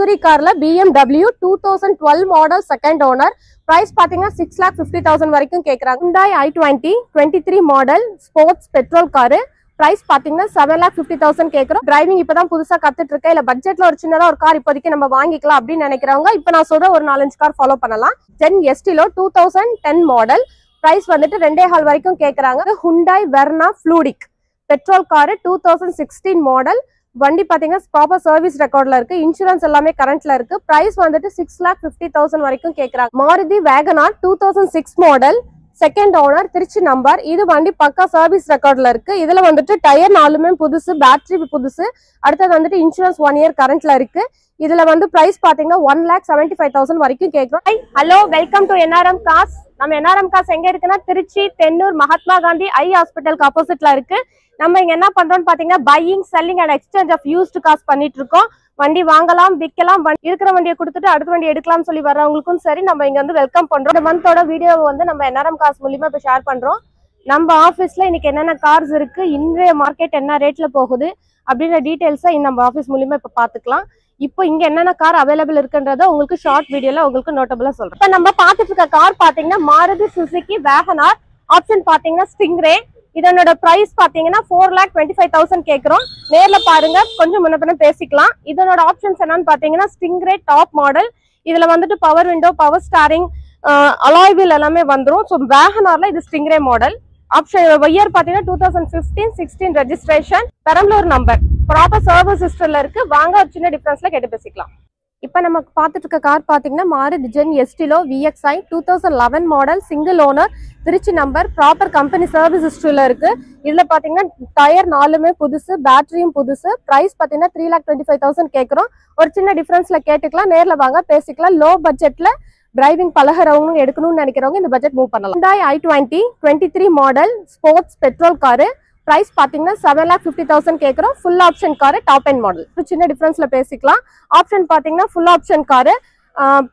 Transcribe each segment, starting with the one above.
luxury carல BMW 2012 model second owner. Price பாத்தீங்கன்னா 6,50,000 வரைக்கும் கேக்குறாங்க. Hyundai i20 23 model sports petrol car. Price பாத்தீங்கன்னா 7,50,000 கேக்குறோம். டிரைவிங் இப்பதான் புதுசா கத்துட்டு இருக்கேன். இல்ல பட்ஜெட்ல ஒரு சின்னதா ஒரு கார் இப்போதைக்கு நம்ம வாங்கிக்கலாம் அப்படின்னு நினைக்கிறவங்க இப்ப நான் சொல்ற ஒரு 4-5 கார் ஃபாலோ பண்ணலாம். Gen ST-ல 2010 model. Price வந்துட்டு 2.5 வரைக்கும் கேக்குறாங்க. Hyundai Verna Fluidic petrol car 2016 model. வண்டி பாத்தீங்கன்னா ப்ராப்பர் சர்வீஸ் ரெக்கார்ட்ல இருக்கு. இன்சூரன்ஸ் எல்லாமே கரண்ட்ல இருக்கு. பிரைஸ் வந்துட்டு 6,50,000 வரைக்கும் கேக்குறாங்க. Maruti WagonR 2006 model second owner Trichy number. இது வண்டி பக்கா சர்வீஸ் ரெக்கார்ட்ல இருக்கு. இதுல வந்துட்டு டயர் 4மே புதுசு, பேட்டரி புதுசு. அடுத்தது வந்துட்டு இன்சூரன்ஸ் 1 இயர் கரண்ட்ல இருக்கு. இதுல வந்து பிரைஸ் பாத்தீங்கன்னா 1,75,000 வரைக்கும் கேக்குறோம். Hello, welcome to NRM cars. நம்ம NRM கார்ஸ் எங்க இருக்குன்னா திருச்சி தென்னூர் மகாத்மா காந்தி ஐ ஹாஸ்பிட்டலுக்கு ஆப்போசிட்ல இருக்கு. நம்ம இங்க என்ன பண்றோம்னு பாத்தீங்கன்னா buying, selling and exchange of used cars பண்ணிட்டு இருக்கோம். வண்டி வாங்கலாம், விற்கலாம், இருக்கிற வண்டியை கொடுத்துட்டு அடுத்த வண்டி எடுக்கலாம்னு சொல்லி வர்றவங்களுக்கும் சரி நம்ம இங்க வந்து வெல்கம் பண்றோம். இந்த மந்தோட வீடியோவை வந்து நம்ம NRM கார்ஸ் மூலியமா இப்ப ஷேர் பண்றோம். நம்ம ஆபீஸ்ல இன்னைக்கு என்னென்ன கார்ஸ் இருக்கு, இன்றைய மார்க்கெட் என்ன ரேட்ல போகுது அப்படின்ற டீடைல்ஸை நம்ம ஆபீஸ் மூலியமா இப்ப பாத்துக்கலாம். இப்போ இங்க என்னென்ன கார் அவைலபிள் இருக்குன்றத உங்களுக்கு ஷார்ட் வீடியோல உங்களுக்கு நோட்டபிளா சொல்றேன். இப்ப நம்ம பாத்துட்டு இருக்க கார் பாத்தீங்கன்னா மாருதி சுசுகி வேகனார். ஆப்ஷன் பாத்தீங்கன்னா ஸ்டிங்ரே. இதனோட பிரைஸ் பாத்தீங்கன்னா 4,25,000 கேக்குறோம். நேர்ல பாருங்க, கொஞ்சம் முன்ன பின்ன பேசிக்கலாம். இதனோட ஆப்ஷன்ஸ் என்னன்னு பாத்தீங்கன்னா ஸ்டிங்ரே டாப் மாடல். இதுல வந்துட்டு power window, power steering, alloy wheel எல்லாமே வந்துரும். ஸோ வேகனார்ல இது ஸ்டிங்ரே மாடல். ஆப்ஷன் இயர் பாத்தீங்கன்னா 2015-16 registration, Perambalur number. Proper service ஹிஸ்டரியில இருக்கு. வாங்க ஒரு சின்ன டிஃபரன்ஸ்ல கேட்டு பேசிக்கலாம். இப்ப நம்ம பாத்துட்டு இருக்க கார் பாத்தீங்கன்னா மாருதி ஜென் ST-ல VXi 2011 model single owner Trichy number. Proper company service ஹிஸ்டரியில இருக்கு. இதுல பாத்தீங்கன்னா டயர் 4மே புதுசு, பேட்டரியும் புதுசு. பிரைஸ் பாத்தீங்கன்னா 3,25,000 கேக்குறோம். ஒரு சின்ன டிஃபரன்ஸ்ல கேட்டுக்கலாம். நேர்ல வாங்க பேசிக்கலாம். லோ பட்ஜெட்ல டிரைவிங் பழகிறவங்க எடுக்கணும்னு நினைக்கிறவங்க இந்த பட்ஜெட் மூவ் பண்ணலாம். Hyundai i20 23 model sports petrol car. Price பாத்தீங்கன்னா 7,50,000 கேக்குறோம். Full option car, top end model. சின்ன டிஃபரன்ஸ்ல பேசிக்கலாம். ஆப்ஷன் பாத்தீங்கன்னா full option car,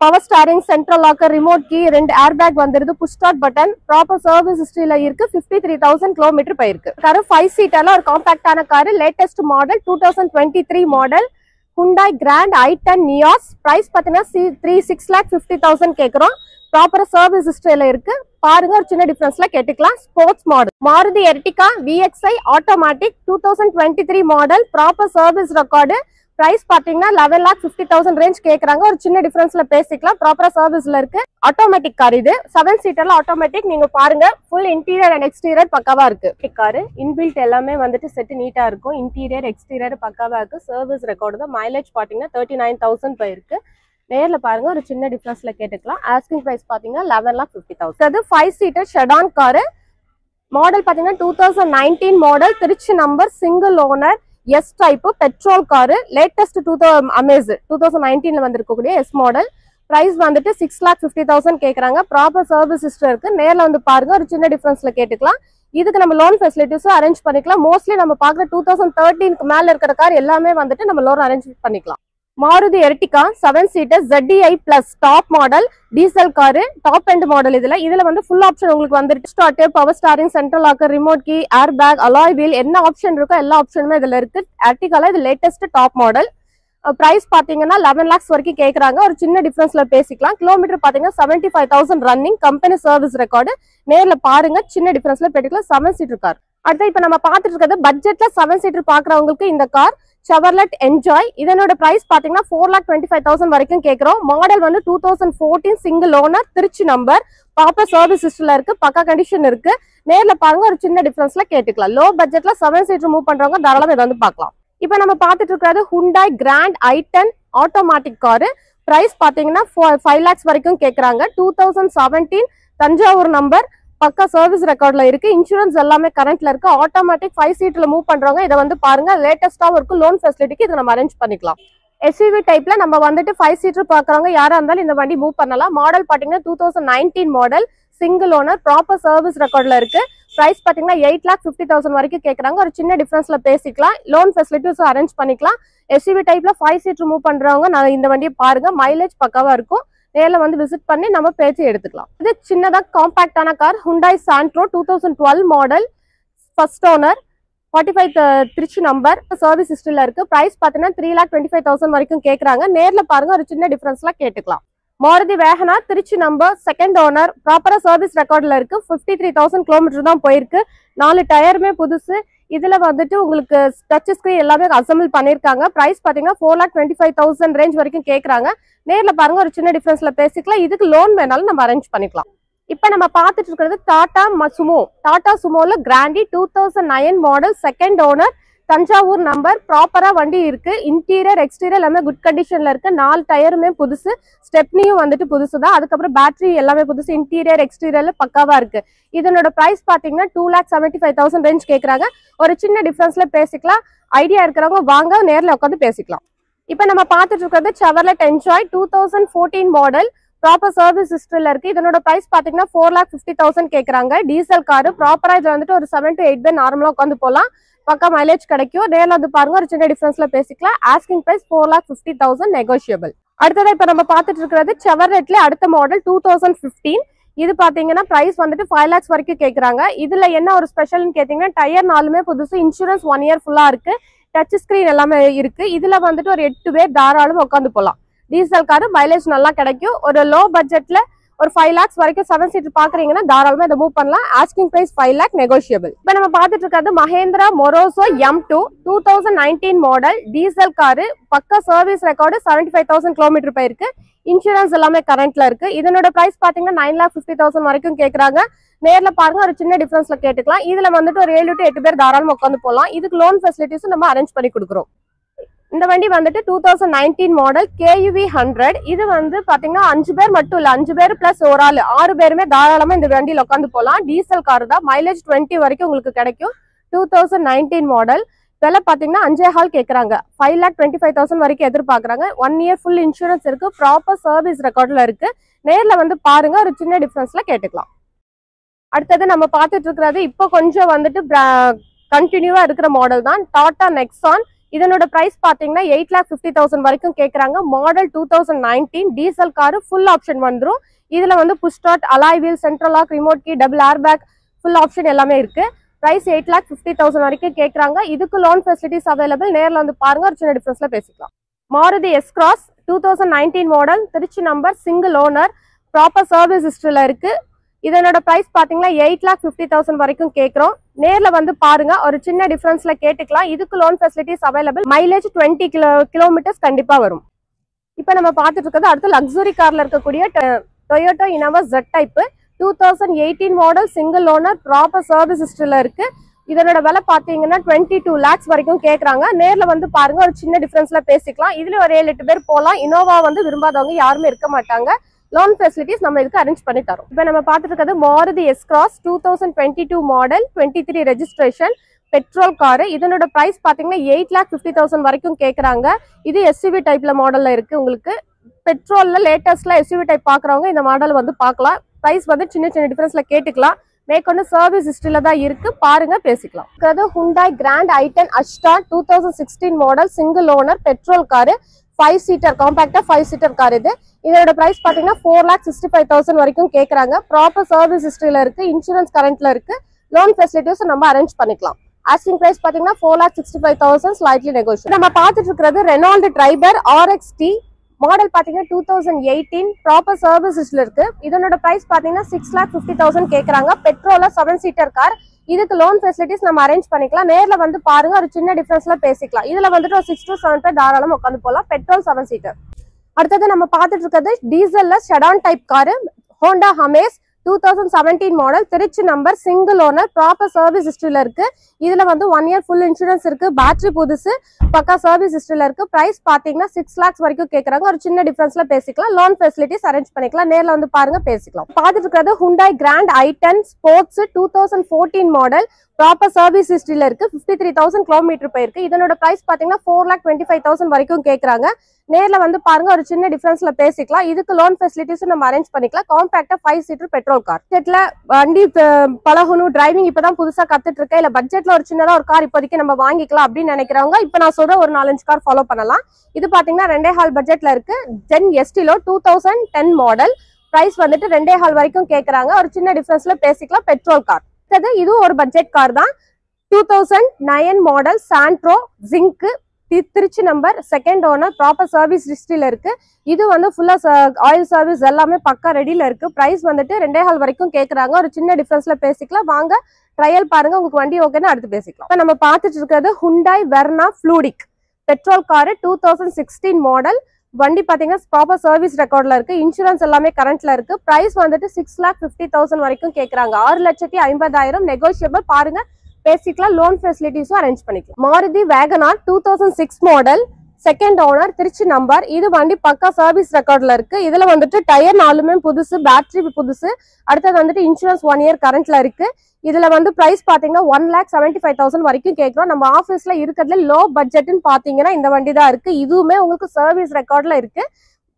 power steering, central locker, remote key, 2 air bag வந்துருது, push start button. Proper service ஹிஸ்டரியில இருக்கு. 53,000 கிலோமீட்டர் போயிருக்கு. காரு 5 சீட்டர்ல ஒரு காம்பாக்டான car, latest model 2023 model Hyundai Grand i10 Nios. பிரைஸ் பாத்தீங்கன்னா 6,50,000 கேக்குறோம். ப்ராப்பர் சர்வீஸ் ஹிஸ்டரியில இருக்கு. பாருங்க, ஒரு சின்ன டிஃபரன்ஸ்ல கேட்டுக்கலாம். Sports model Maruti Ertiga VXi automatic 2023 model, proper service record. Price பாத்தீங்கன்னா 11,50,000 ரேஞ்ச் கேக்குறாங்க. ஒரு சின்ன டிஃபரன்ஸ்ல பேசிக்கலாம். ப்ராப்பரா சர்வீஸ்ல இருக்கு. ஆட்டோமேட்டிக் கார் இது 7 சீட்டர்ல ஆட்டோமேட்டிக். நீங்க பாருங்க, ஃபுல் இன்டீரியர் அண்ட் எக்ஸ்டீரியர் பக்காவா இருக்கு. காரு இன்பில்ட் எல்லாமே வந்துட்டு செட் நீட்டா இருக்கும். இன்டீரியர் எக்ஸ்டீரியர் பக்காவா இருக்கு. சர்வீஸ் ரெக்கார்டு தான். மைலேஜ் பாத்தீங்கன்னா 39,000 போயிருக்கு. நேர்ல பாருங்க, ஒரு சின்ன டிஃபரன்ஸ்ல கேட்டுக்கலாம். ஆஸ்கிங் பிரைஸ் பாத்தீங்கன்னா 11,50,000. அது 5 சீட்டர் ஷெடான் காரு. மாடல் பாத்தீங்கன்னா 2019 model Trichy number, single owner, S type petrol car. Latest 2019ல வந்திருக்கக்கூடிய எஸ் மாடல். பிரைஸ் வந்துட்டு 6,50,000 கேக்குறாங்க. ப்ராப்பர் சர்வீஸ் ஹிஸ்டரி இருக்கு. நேர்ல வந்து பாருங்க, ஒரு சின்ன டிஃபரன்ஸ்ல கேட்டுக்கலாம். இதுக்கு நம்ம லோன் ஃபெசிலிட்டிஸும் அரேஞ்ச் பண்ணிக்கலாம். மோஸ்ட்லி நம்ம பாக்குற 2013க்கு மேல இருக்கிற கார் எல்லாமே வந்துட்டு நம்ம லோன் அரேஞ்ச் பண்ணிக்கலாம். Maruti Ertiga 7 seater ZDI plus top model diesel car, top end model. இதுல வந்து ஃபுல் ஆப்ஷன் உங்களுக்கு வந்துட்டு start, power steering, central locker, remote key, air bag, alloy wheel, என்ன ஆப்ஷன் இருக்கோ எல்லா ஆப்ஷனுமே இதுல இருக்கு. எர்டிகால இது லேட்டஸ்ட் டாப் மாடல். பிரைஸ் பாத்தீங்கன்னா 11 lakhs வரைக்கும் கேக்குறாங்க. ஒரு சின்ன டிஃபரன்ஸ்ல பேசிக்கலாம். கிலோமீட்டர் பாத்தீங்கன்னா 75,000 ரன்னிங், கம்பெனி சர்வீஸ் ரெக்கார்டு. நேர்ல பாருங்க, சின்ன டிஃபரன்ஸ்ல பேசிக்கலாம். 7 சீட்டர் கார். அடுத்து இப்ப நம்ம பாத்துட்டு இருக்கிறது பட்ஜெட்ல 7 சீட்டர் பாக்குறவங்களுக்கு இந்த கார் Chevrolet Enjoy. இதனோட பிரைஸ் பாத்தீங்கன்னா 4,25,000 வரைக்கும் கேக்குறோம். மாடல் வந்து 2014 single owner, Trichy number. Proper service ஹிஸ்டரியில இருக்கு. பக்கா கண்டிஷன் இருக்கு. நேர்ல பாருங்க, ஒரு சின்ன டிஃபரன்ஸ்ல கேட்டுக்கலாம். லோ பட்ஜெட்ல 7 சீட்டர் மூவ் பண்றவங்க தாராளமா இதை வந்து பாக்கலாம். இப்ப நம்ம பாத்துட்டு இருக்கிறது Hyundai Grand i10 automatic car. Price பாத்தீங்கன்னா 5 lakhs வரைக்கும் கேக்குறாங்க. 2017 தஞ்சாவூர் நம்பர், பக்கா சர்வீஸ் ரெக்கார்ட்ல இருக்கு. இன்சூரன்ஸ் எல்லாமே கரண்ட்ல இருக்கு. ஆட்டோமேட்டிக் 5 சீட்ல மூவ் பண்றவங்க இதை வந்து பாருங்க. லேட்டஸ்டாவும் இருக்கு. லோன் ஃபெசிலிட்டிக்கு இதை நம்ம அரேஞ்ச் பண்ணிக்கலாம். SUV டைப்ல நம்ம வந்துட்டு 5 சீட்டர் பாக்குறவங்க யாரா இருந்தாலும் இந்த வண்டி மூவ் பண்ணலாம். மாடல் பாத்தீங்கன்னா 2019 model, single owner, proper service ரெக்கார்ட்ல இருக்கு. பிரைஸ் பாத்தீங்கன்னா 8,50,000 வரைக்கும் கேக்குறாங்க. ஒரு சின்ன டிஃபரன்ஸ்ல பேசிக்கலாம். லோன் ஃபெசிலிட்டிஸ் அரேஞ்ச் பண்ணிக்கலாம். SUV டைப்ல 5 சீட்டர் மூவ் பண்றவங்க நான் இந்த வண்டியை பாருங்க. மைலேஜ் பக்காவா இருக்கும். நேர்ல வந்து விசிட் பண்ணி நம்ம பேசி எடுத்துக்கலாம். இது சின்னதா காம்பாக்டான car Hyundai Santro 2012 model, first owner, 45 Trichy number service ஹிஸ்டரியில இருக்கு. பிரைஸ் பாத்தீங்கன்னா 3,25,000 வரைக்கும் கேக்குறாங்க. நேர்ல பாருங்க, ஒரு சின்ன டிஃபரன்ஸ்ல கேட்டுக்கலாம். மாருதி வேகனா திருச்சி நம்பர், செகண்ட் ஓனர், ப்ராப்பரா சர்வீஸ் ரெக்கார்ட்ல இருக்கு. 53,000 கிலோமீட்டர் தான் போயிருக்கு. 4 டயருமே புதுசு. இதுல வந்துட்டு உங்களுக்கு டச் ஸ்கிரீன் எல்லாமே அசம்பிள் பண்ணிருக்காங்க. பிரைஸ் பாத்தீங்கன்னா 4,25,000 ரேஞ்ச் வரைக்கும் கேக்குறாங்க. நேர்ல பாருங்க, ஒரு சின்ன டிஃபரன்ஸ்ல பேசிக்கலாம். இதுக்கு லோன் வேணாலும் நம்ம அரேஞ்ச் பண்ணிக்கலாம். இப்ப நம்ம பாத்துட்டு இருக்கிறது டாடா சுமோ. டாடா சுமோல Grande 2009 model, second owner, Thanjavur number. ப்ராப்பரா வண்டி இருக்கு. இன்டீரியர் எக்ஸ்டீரியர் எல்லாமே குட் கண்டிஷன்ல இருக்கு. 4 டயருமே புதுசு. ஸ்டெப்னியும் வந்துட்டு புதுசுதான். அதுக்கப்புறம் பேட்டரி எல்லாமே புதுசு. இன்டீரியர் எக்ஸ்டீரியர்ல பக்காவா இருக்கு. இதனோட பிரைஸ் பாத்தீங்கன்னா 2,75,000 ரேஞ்ச் கேக்குறாங்க. ஒரு சின்ன டிஃபரன்ஸ்ல பேசிக்கலாம். ஐடியா இருக்கிறவங்க வாங்க, நேர்ல உட்காந்து பேசிக்கலாம். இப்ப நம்ம பாத்துட்டு இருக்கிறது Chevrolet Enjoy 2014 model, proper service ஹிஸ்டரியில இருக்கு. இதனோட பிரைஸ் பாத்தீங்கன்னா 4,50,000 கேக்குறாங்க. Diesel car. ப்ராப்பரா இதுல வந்துட்டு ஒரு 7 to 8 பேர் நார்மலா உட்காந்து போலாம். பக்கா மைலேஜ் கிடைக்கும். நேர்ல வந்து பாருங்க, ஒரு சின்ன டிஃபரன்ஸ்ல பேசிக்கலாம். Asking price 4,50,000 negotiable. அடுத்ததா இப்ப நம்ம பாத்துட்டு இருக்கிறது செவர்லெட்ல அடுத்த மாடல் 2015. இது பாத்தீங்கன்னா பிரைஸ் வந்துட்டு 5 lakhs வரைக்கும் கேக்குறாங்க. இதுல என்ன ஒரு ஸ்பெஷல்னு கேட்டீங்கன்னா, டயர் 4மே புதுசு. இன்சூரன்ஸ் 1 year ஃபுல்லா இருக்கு. டச் ஸ்கிரீன் எல்லாமே இருக்கு. இதுல வந்துட்டு ஒரு 8 பேர் தாராளமா உட்காந்து போலாம். டீசல் காரு, மைலேஜ் நல்லா கிடைக்கும். ஒரு லோ பட்ஜெட்ல ஒரு 5 lakhs வரைக்கும் 7 seat பாக்குறீங்கன்னா தாராளமா இதை மூவ் பண்ணலாம். Asking price 5 lakh negotiable. இப்ப நம்ம பாத்துட்டு இருக்கிறது Mahindra Marazzo M2 2019 model, diesel car. பக்கா சர்வீஸ் ரெக்கார்டு. 75,000 கிலோமீட்டர் போயிருக்கு. இன்சூரன்ஸ் எல்லாமே கரண்ட்ல இருக்கு. இதனோட பிரைஸ் பாத்தீங்கன்னா 9,50,000 வரைக்கும் கேக்குறாங்க. நேர்ல பாருங்க, ஒரு சின்ன டிஃபரன்ஸ்ல கேட்டுக்கலாம். இதுல வந்துட்டு ஒரு 7 to 8 பேர் தாராளமா உட்காந்து போலாம். இதுக்கு லோன் ஃபெசிலிட்டிஸும் நம்ம அரேஞ்ச் பண்ணி கொடுக்குறோம். இந்த வண்டி வந்துட்டு 2019 மாடல் KUV 100. இது வந்து பாத்தீங்கன்னா 5 பேர் மட்டும் இல்ல, 5 பேர் பிளஸ் ஒரு ஆள், 6 பேருமே தாராளமா இந்த வண்டியில உட்காந்து போலாம். டீசல் கார் தான். மைலேஜ் 20 வரைக்கும் உங்களுக்கு கிடைக்கும். 2019 மாடல். விலை பாத்தீங்கன்னா 5.5 கேக்குறாங்க. 5,25,000 வரைக்கும் எதிர்பார்க்கறாங்க. 1 year ஃபுல் இன்சூரன்ஸ் இருக்கு. ப்ராப்பர் சர்வீஸ் ரெக்கார்ட்ல இருக்கு. நேர்ல வந்து பாருங்க, ஒரு சின்ன டிஃபரன்ஸ்ல கேட்டுக்கலாம். அடுத்தது நம்ம பாத்துட்டு இருக்கிறது இப்போ கொஞ்சம் வந்துட்டு கண்டினியூவா இருக்கிற மாடல் தான், டாடா நெக்ஸான். இதனோட பிரைஸ் பாத்தீங்கன்னா 8,50,000 வரைக்கும் கேக்குறாங்க. Model 2019, diesel car. Full option வந்துடும். இதுல வந்து push start, alloy wheel, central lock, remote key, double air bag, full option எல்லாமே இருக்கு. பிரைஸ் 8,50,000 வரைக்கும் கேக்குறாங்க. இதுக்கு லோன் ஃபெசிலிட்டிஸ் அவைலபிள். நேர்ல வந்து பாருங்க, ஒரு சின்ன டிஃபரன்ஸ்ல பேசிக்கலாம். Maruti S-Cross 2019 model, Trichy number, single owner, proper service ஹிஸ்டரியில இருக்கு. இதனோட பிரைஸ் பாத்தீங்கன்னா 8,50,000 வரைக்கும் கேக்குறோம். நேர்ல வந்து பாருங்க, ஒரு சின்ன டிஃபரன்ஸ்ல கேட்டுக்கலாம். இதுக்கு loan facilities available. Mileage 20 kilometres கண்டிப்பா வரும். இப்ப நம்ம பாத்துட்டு இருக்கிறது அடுத்து லக்ஸுரி கார்ல இருக்கக்கூடிய Toyota Innova Z type 2018 model, single owner, proper service ஹிஸ்டரியில இருக்கு. இதனோட விலை பாத்தீங்கன்னா 22 lakhs வரைக்கும் கேக்குறாங்க. நேர்ல வந்து பாருங்க, ஒரு சின்ன டிஃபரன்ஸ்ல பேசிக்கலாம். இதுல ஒரு 7-8 பேர் போலாம். இனோவா வந்து விரும்பாதவங்க யாருமே இருக்க மாட்டாங்க. லோன் ஃபெசிலிட்டிஸ் நம்ம இதுக்கு அரேஞ்ச் பண்ணி தரோம். இப்போ நம்ம பார்த்துட்டு இருக்கிறது Maruti S-Cross 2022 model, 23 registration, petrol car. இதனோட பிரைஸ் பாத்தீங்கன்னா 8,50,000 வரைக்கும் கேக்குறாங்க. இது SUV டைப்ல மாடல்ல இருக்கு. உங்களுக்கு பெட்ரோல்ல லேட்டஸ்ட்ல SUV டைப் பாக்குறவங்க இந்த மாடல் வந்து பார்க்கலாம். பிரைஸ் வந்து சின்ன சின்ன டிஃபரன்ஸ்ல கேட்டுக்கலாம். மேற்கொண்டு சர்வீஸ் ஹிஸ்டரியில தான் இருக்கு. பாருங்க, பேசிக்கலாம். Hyundai Grand i10 Asta 2016 model, single owner, petrol car, 5 seater காம்பாக்டா 5 seater கார். இதோட பிரைஸ் பாத்தீங்கன்னா 4,65,000 வரைக்கும் கேக்குறாங்க. ப்ராப்பர் சர்வீஸ் ஹிஸ்டரியில இருக்கு. இன்சூரன்ஸ் கரண்ட்ல இருக்கு. லோன் ஃபெசிலிட்டிஸ் நம்ம அரேஞ்ச் பண்ணிக்கலாம். ஆஸ்கிங் பிரைஸ் பாத்தீங்கன்னா 4,65,000 ஸ்லைட்லி நெகோஷியபிள். நம்ம பாத்துட்டு இருக்கிறது ரெனால்ட் ட்ரைபர் RXT மாடல் பாத்தீங்கன்னா 2018, ப்ராப்பர் சர்வீஸ் ஹிஸ்டரியில இருக்கு. இதனோட பிரைஸ் பாத்தீங்கன்னா 6,50,000 கேக்குறாங்க. பெட்ரோல 7 seater கார். இதுக்கு லோன் ஃபெசிலிட்டிஸ் நம்ம அரேஞ்ச் பண்ணிக்கலாம். நேர்ல வந்து பாருங்க, ஒரு சின்ன டிஃபரன்ஸ்ல பேசிக்கலாம். இதுல வந்துட்டு ஒரு 6 to 7 பேர் தாராளமா உட்காந்து போலாம். Petrol 7 seater. அடுத்தது நம்ம பாத்துட்டு இருக்கிறது டீசல்ல sedan type car, Honda Amaze 2017 model, Trichy number, single owner, proper service ஹிஸ்டரியில இருக்கு. இதுல வந்து 1 year ஃபுல் இன்சூரன்ஸ் இருக்கு. பேட்டரி புதுசு, பக்கா சர்வீஸ் ஹிஸ்டரியில இருக்கு. பிரைஸ் பாத்தீங்கன்னா 6 lakhs வரைக்கும் கேக்குறாங்க. ஒரு சின்ன டிஃபரன்ஸ்ல பேசிக்கலாம். லோன் ஃபெசிலிட்டிஸ் அரேஞ்ச் பண்ணிக்கலாம். நேர்ல வந்து பாருங்க, பேசிக்கலாம். பாத்துட்டு இருக்கிறது Hyundai Grand i10 sports 2014 model, proper service ஹிஸ்டரியில இருக்கு. 53,000 கிலோமீட்டர் போயிருக்கு. இதனோட பிரைஸ் பாத்தீங்கன்னா 4,25,000 வரைக்கும் கேக்குறாங்க. நேர்ல வந்து பாருங்க, ஒரு சின்ன டிஃபரன்ஸ்ல பேசிக்கலாம். இதுக்கு லோன் ஃபெசிலிட்டிஸ் நம்ம அரேஞ்ச் பண்ணிக்கலாம். காம்பாக்டா 5 seater பெட்ரோல் கார். பட்ஜெட்ல வண்டி பழகணும், டிரைவிங் இப்பதான் புதுசா கத்துட்டு இருக்கேன், இல்ல பட்ஜெட்ல ஒரு சின்னதா ஒரு கார் இப்போதைக்கு நம்ம வாங்கிக்கலாம் அப்படின்னு நினைக்கிறவங்க இப்ப நான் சொல்ற ஒரு 4-5 கார் ஃபாலோ பண்ணலாம். இது பாத்தீங்கன்னா 2.5 பட்ஜெட்ல இருக்கு. ஜென் எஸ்டிலோ 2010 மாடல், பிரைஸ் வந்துட்டு 2.5 வரைக்கும் கேக்குறாங்க. ஒரு சின்ன டிஃபரன்ஸ்ல பேசிக்கலாம். Petrol car. இது ஒரு பட்ஜெட் கார் தான். 2009 model Santro Xing Trichy number, second owner, proper service ஹிஸ்டரியில இருக்கு. இது வந்து ஃபுல்லா ஆயில் சர்வீஸ் எல்லாமே பக்கா ரெடியில இருக்கு. பிரைஸ் வந்துட்டு 2.5 வரைக்கும் கேக்குறாங்க. ஒரு சின்ன டிஃபரன்ஸ்ல பேசிக்கலாம். வாங்க ட்ரையல் பாருங்க, உங்களுக்கு வண்டி ஓகேன்னா அடுத்து பேசிக்கலாம். இப்போ நம்ம பார்த்துட்டு இருக்கிறது Hyundai Verna Fluidic petrol car, 2016 model. வண்டி பாத்தீங்கன்னா ப்ராப்பர் சர்வீஸ் ரெக்கார்ட்ல இருக்கு. இன்சூரன்ஸ் எல்லாமே கரண்ட்ல இருக்கு. பிரைஸ் வந்துட்டு 6,50,000 வரைக்கும் கேக்குறாங்க. 6,50,000 நெகோசியபிள். பாருங்க பேசிக்கலாம், லோன் ஃபெசிலிட்டிஸும் அரேஞ்ச் பண்ணிக்கலாம். Maruti WagonR 2006 model, second owner, Trichy number. இது வண்டி பக்கா சர்வீஸ் ரெக்கார்ட்ல இருக்கு. இதுல வந்துட்டு டயர் 4மே புதுசு, பேட்டரி புதுசு. அடுத்தது வந்துட்டு இன்சூரன்ஸ் 1 இயர் கரண்ட்ல இருக்கு. இதுல வந்து பிரைஸ் பாத்தீங்கன்னா 1,75,000 வரைக்கும் கேட்கிறோம். நம்ம ஆபீஸ்ல இருக்கிறதுல லோ பட்ஜெட்னு பாத்தீங்கன்னா இந்த வண்டி தான் இருக்கு. இதுவுமே உங்களுக்கு சர்வீஸ் ரெக்கார்ட்ல இருக்கு.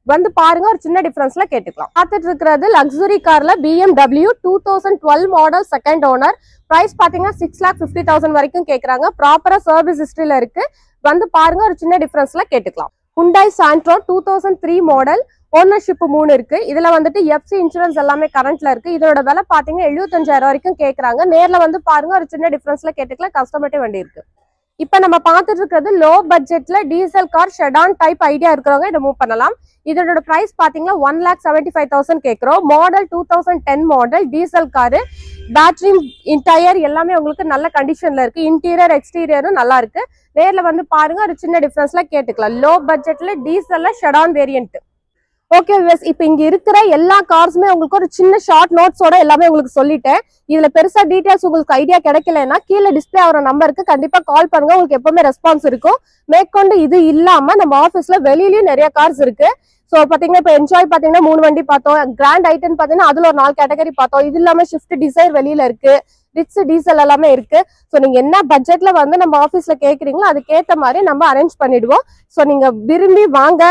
வந்து பாருங்க, ஒரு சின்ன டிஃபரன்ஸ்ல கேட்டுக்கலாம். பார்த்துட்டு இருக்கிறது லக்ஸுரி கார்ல BMW 2012 model, second owner. Price பாத்தீங்கன்னா 6,50,000 வரைக்கும் கேக்குறாங்க. ப்ராப்பரா சர்வீஸ் ஹிஸ்டரியில இருக்கு. வந்து பாருங்க, ஒரு சின்ன டிஃபரன்ஸ்ல கேட்டுக்கலாம். ஹுண்டாய் சாண்ட்ரோ 2003 மாடல், ஓனர்ஷிப் 3 இருக்கு. இதுல வந்துட்டு FC இன்சூரன்ஸ் எல்லாமே கரண்ட்ல இருக்கு. இதோட விலை பாத்தீங்கன்னா 75,000 வரைக்கும் கேக்குறாங்க. நேர்ல வந்து பாருங்க, ஒரு சின்ன டிஃபரன்ஸ்ல கேட்டுக்கலாம். கஸ்டமர்ட்டே வண்டி இருக்கு. இப்ப நம்ம பார்த்துட்டு இருக்கிறது லோ பட்ஜெட்ல diesel car sedan type idea இருக்கிறவங்க இதை மூவ் பண்ணலாம். இதோட பிரைஸ் பாத்தீங்கன்னா 1,75,000 கேட்கிறோம். Model 2010 model, diesel car. Battery, tyre எல்லாமே உங்களுக்கு நல்ல கண்டிஷன்ல இருக்கு. இன்டீரியர் எக்ஸ்டீரியரும் நல்லா இருக்கு. நேர்ல வந்து பாருங்க, ஒரு சின்ன டிஃபரன்ஸ்ல கேட்டுக்கலாம். லோ பட்ஜெட்ல டீசல்ல செடான் வேரியன்ட். ஓகே வியூவர்ஸ், இப்போ இங்க இருக்கிற எல்லா கார்ஸுமே உங்களுக்கு ஒரு சின்ன ஷார்ட் நோட்ஸோட எல்லாமே உங்களுக்கு சொல்லிட்டேன். இதுல பெருசா டீடைல்ஸ் உங்களுக்கு ஐடியா கிடைக்கலன்னா கீழே டிஸ்பிளே ஆகிற நம்பருக்கு கண்டிப்பா கால் பண்ணுங்க. உங்களுக்கு எப்பவுமே ரெஸ்பான்ஸ் இருக்கும். மேற்கொண்டு இது இல்லாம நம்ம ஆஃபீஸ்ல வெளியிலயும் நிறைய கார்ஸ் இருக்கு. ஸோ பாத்தீங்கன்னா இப்போ என்ஜாய் பாத்தீங்கன்னா 3 வண்டி பார்த்தோம். கிராண்ட் ஐட்டன் பாத்தீங்கன்னா அதுல ஒரு 4 கேட்டகரி பார்த்தோம். இது இல்லாம ஷிஃப்ட் டிசைர் வெளியில இருக்கு. ரிட்ஸ் டீசல் எல்லாமே இருக்கு. ஸோ நீங்க என்ன பட்ஜெட்ல வந்து நம்ம ஆஃபீஸ்ல கேட்குறீங்களோ அதுக்கேற்ற மாதிரி நம்ம அரேஞ்ச் பண்ணிடுவோம். ஸோ நீங்க விரும்பி வாங்க.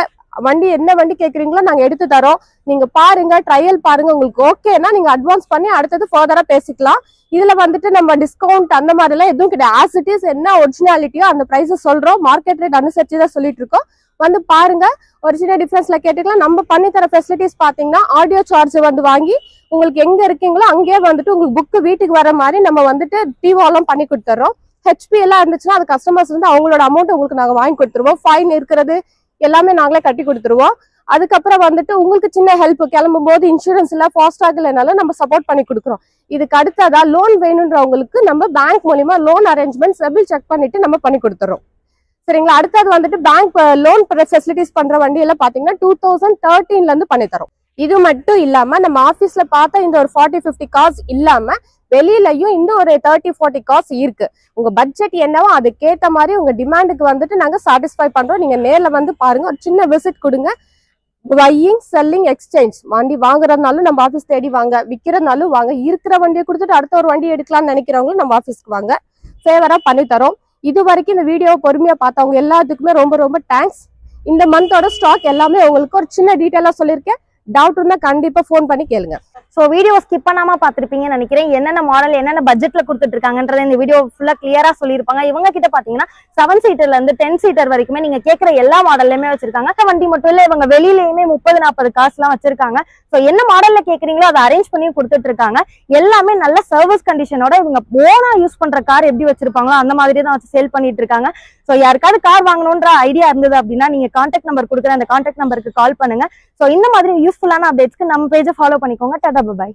வண்டி என்ன வண்டி கேக்குறீங்களோ நாங்க எடுத்து தரோம். நீங்க பாருங்க, ட்ரையல் பாருங்க. உங்களுக்கு ஓகேனா நீங்க அட்வான்ஸ் பண்ணி அடுத்தது ஃபர்தரா பேசிக்கலாம். இதுல வந்துட்டு நம்ம டிஸ்கவுண்ட் அந்த மாதிரி எல்லாம் எதுவும் கிடையாது. ஆஸ் இட் இஸ் என்ன ஒரிஜினாலிட்டியோ அந்த பிரைஸ் சொல்றோம். மார்க்கெட் ரேட் அனுசரிச்சு தான் சொல்லிட்டு இருக்கோம். வந்து பாருங்க, ஒரு சின்ன டிஃபரன்ஸ்ல கேட்டுக்கலாம். நம்ம பண்ணி தர ஃபெசிலிட்டிஸ் பாத்தீங்கன்னா ஆடியோ சார்ஜ் வந்து வாங்கி உங்களுக்கு எங்க இருக்கீங்களோ அங்கேயே வந்துட்டு உங்களுக்கு புக்கு வீட்டுக்கு வர மாதிரி நம்ம வந்துட்டு டிவோ எல்லாம் பண்ணி கொடுத்துறோம். ஹெச்பி எல்லாம் இருந்துச்சுன்னா அது கஸ்டமர்ஸ் வந்து அவங்களோட அமௌண்ட் உங்களுக்கு நாங்க வாங்கி கொடுத்துருவோம். ஃபைன் இருக்கிறது எல்லாமே நாங்களே கட்டி கொடுத்துருவோம். அதுக்கப்புறம் வந்துட்டு உங்களுக்கு சின்ன ஹெல்ப், கிளம்பும் போது இன்சூரன்ஸ் இல்ல, ஃபாஸ்டாக் இல்லைனாலும் நம்ம சப்போர்ட் பண்ணி கொடுக்குறோம். இதுக்கு அடுத்ததா லோன் வேணுன்றவங்களுக்கு நம்ம பேங்க் மூலியமா லோன் அரேஞ்ச்மெண்ட் செபில் செக் பண்ணிட்டு நம்ம பண்ணி கொடுத்துறோம். சரிங்களா? அடுத்தது வந்துட்டு பேங்க் லோன் ஃபெசிலிட்டிஸ் பண்ற வண்டி எல்லாம் பாத்தீங்கன்னா 2013ல இருந்து பண்ணி தரோம். இது மட்டும் இல்லாம நம்ம ஆபீஸ்ல பார்த்த இந்த ஒரு 40-50 கார்ஸ் இல்லாம வெளியிலயும் இந்த ஒரு 30-40 கார்ஸ் இருக்கு. உங்க பட்ஜெட் என்னவோ அதுக்கேற்ற மாதிரி உங்க டிமாண்டுக்கு வந்துட்டு நாங்க சாட்டிஸ்ஃபை பண்றோம். நீங்க நேர்ல வந்து பாருங்க, ஒரு சின்ன விசிட் கொடுங்க. பையிங், செல்லிங், எக்ஸ்சேஞ்ச், வண்டி வாங்குறதுனாலும் நம்ம ஆஃபீஸ் தேடி வாங்க, விற்கிறதுனாலும் வாங்க. இருக்கிற வண்டியை கொடுத்துட்டு அடுத்த ஒரு வண்டி எடுக்கலாம்னு நினைக்கிறவங்களும் நம்ம ஆஃபீஸ்க்கு வாங்க. ஃபேவரா பண்ணி தரோம். இது வரைக்கும் இந்த வீடியோ பொறுமையா பார்த்தவங்க எல்லாத்துக்குமே ரொம்ப ரொம்ப தேங்க்ஸ். இந்த மந்தோட ஸ்டாக் எல்லாமே உங்களுக்கு ஒரு சின்ன டீட்டெயிலா சொல்லியிருக்கேன். டவுட் இருந்தா கண்டிப்பா ஃபோன் பண்ணி கேளுங்க. ஸோ வீடியோ ஸ்கிப் பண்ணாம பார்த்துருப்பீங்கன்னு நினைக்கிறேன். என்னென்ன மாடல் என்னென்ன பட்ஜெட்ல கொடுத்துட்டு இருக்காங்கன்றத இந்த வீடியோ ஃபுல்லா கிளியரா சொல்லியிருப்பாங்க. இவங்க கிட்ட பாத்தீங்கன்னா 7 சீட்டர்ல இருந்து 10 சீட்டர் வரைக்குமே நீங்க கேட்கிற எல்லா மாடல்லையுமே வச்சிருக்காங்க. வண்டி மட்டும் இல்ல, இவங்க வெளியிலயுமே 30-40 கார்ஸ் எல்லாம் வச்சிருக்காங்க. ஸோ என்ன மாடல்ல கேட்குறீங்களோ அதை அரேஞ்ச் பண்ணி கொடுத்துட்டு இருக்காங்க. எல்லாமே நல்ல சர்வீஸ் கண்டிஷனோட இவங்க ஓனா யூஸ் பண்ற கார் எப்படி வச்சிருப்பாங்களோ அந்த மாதிரி தான் வச்சு சேல் பண்ணிட்டு இருக்காங்க. ஸோ யாருக்காவது கார் வாங்கணுன்ற ஐடியா இருந்தது அப்படின்னா நீங்க கான்டாக்ட் நம்பர் கொடுக்குற அந்த கான்டாக்ட் நம்பருக்கு கால் பண்ணுங்க. ஸோ இந்த மாதிரி யூஸ்ஃபுல்லான அப்டேட்ஸ்க்கு நம்ம பேஜை ஃபாலோ பண்ணிக்கோங்க. டாடா, பை.